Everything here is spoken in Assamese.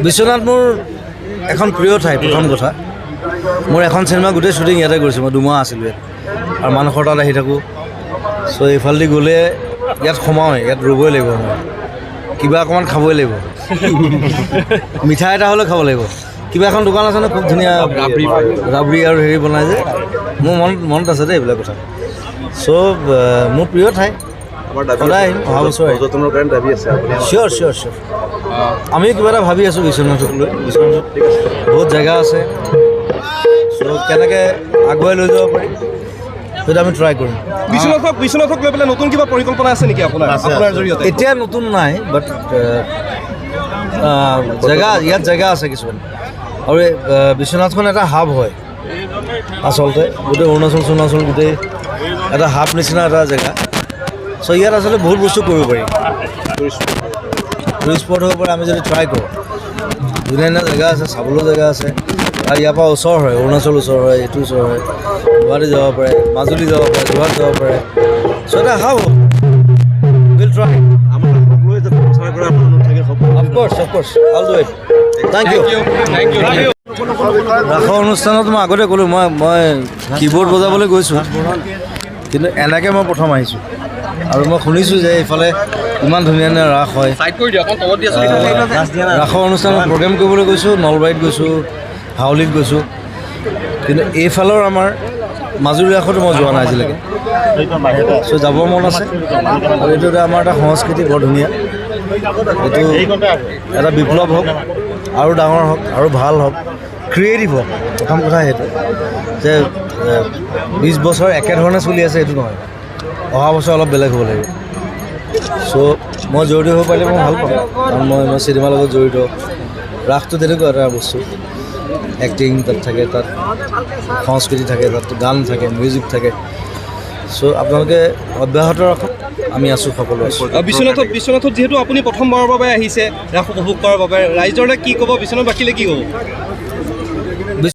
বিশ্বনাথ মোৰ এখন প্ৰিয় ঠাই। প্ৰথম কথা মোৰ এখন চিনেমা গোটেই শ্বুটিং ইয়াতে কৰিছোঁ। মই 2 মাহ আছিলোঁ ইয়াত আৰু মানুহৰ তাত আহি থাকোঁ। চ' এইফালেদি গ'লে ইয়াত সোমাওঁৱে, ইয়াত ৰ'বই লাগিব। মই কিবা অকণমান খাবই লাগিব, মিঠাই এটা হ'লেও খাব লাগিব। কিবা এখন দোকান আছে ন, খুব ধুনীয়া ৰাবৰি আৰু হেৰি বনাই যে, মোৰ মনত আছে দেই এইবিলাক কথা। চ' মোৰ প্ৰিয় ঠাই, সদায় আহিম। অহা বছৰ চিয়'ৰ চিয়'ৰ চিয়'ৰ। আমি কিবা এটা ভাবি আছোঁ বিশ্বনাথক লৈ। বিশ্বনাথত বহুত জেগা আছে, চ' কেনেকৈ আগুৱাই লৈ যাব পাৰি সেইটো আমি ট্ৰাই কৰিম। বিশ্বনাথক লৈ পেলাই নতুন কিবা পৰিকল্পনা আছে নেকি আপোনাৰ জৰিয়তে? এতিয়া নতুন নাই, বাট ইয়াত জেগা আছে কিছুমান। আৰু বিশ্বনাথখন এটা হাব হয় আচলতে, গোটেই অৰুণাচল গোটেই এটা হাব নিচিনা এটা জেগা। চ' ইয়াত আচলতে বহুত বস্তু কৰিব পাৰি, টুৰিষ্ট স্পট হ'ব পাৰে। আমি যদি ট্ৰাই কৰোঁ, ধুনীয়া ধুনীয়া জেগা আছে, চাবলৈও জেগা আছে। আৰু ইয়াৰ পৰা ওচৰ হয়, অৰুণাচল ওচৰ হয়, এইটো ওচৰ হয়, গুৱাহাটী যাব পাৰে, মাজুলী যাব পাৰে, যোৰহাট যাব পাৰে। চ' এটা হাব হ'ব, will try. Of course I'll do it. Thank you. ৰাসৰ অনুষ্ঠানত মই আগতে ক'লোঁ, মই কীবৰ্ড বজাবলৈ গৈছোঁ, কিন্তু এনেকৈ মই প্ৰথম আহিছোঁ। আৰু মই শুনিছোঁ যে এইফালে ইমান ধুনীয়া ধুনীয়া ৰাস হয়। ৰাসৰ অনুষ্ঠানত প্ৰগ্ৰেম কৰিবলৈ গৈছোঁ, নলবাৰীত গৈছোঁ, হাউলিত গৈছোঁ, কিন্তু এইফালৰ আমাৰ মাজুলী ৰাসতো মই যোৱা নাই আজিলৈকে। চ' যাব মন আছে। আৰু এইটো আমাৰ এটা সংস্কৃতি বৰ ধুনীয়া। এইটো এটা বিপ্লৱ হওক, আৰু ডাঙৰ হওক, আৰু ভাল হওক, ক্ৰিয়েটিভ হওক। প্ৰথম কথা সেইটো যে 20 বছৰ একেধৰণে চলি আছে সেইটো নহয়, অহা বছৰ অলপ বেলেগ হ'ব লাগিব। চ' মই জড়িত হ'ব পাৰিলে মই ভাল পাওঁ, কাৰণ মই চিনেমাৰ লগত জড়িত। ৰাসটো তেনেকুৱা এটা বস্তু, এক্টিং তাত থাকে, তাত সংস্কৃতি থাকে, তাত গান থাকে, মিউজিক থাকে। চ' আপোনালোকে অব্যাহত ৰাখক, আমি আছোঁ, সকলো আছোঁ। বিশ্বনাথত যিহেতু আপুনি প্ৰথমবাৰৰ বাবে আহিছে ৰাস উপভোগ কৰাৰ বাবে, ৰাইজলৈ কি ক'ব, বিশ্বনাথবাসীলৈ কি ক'ব?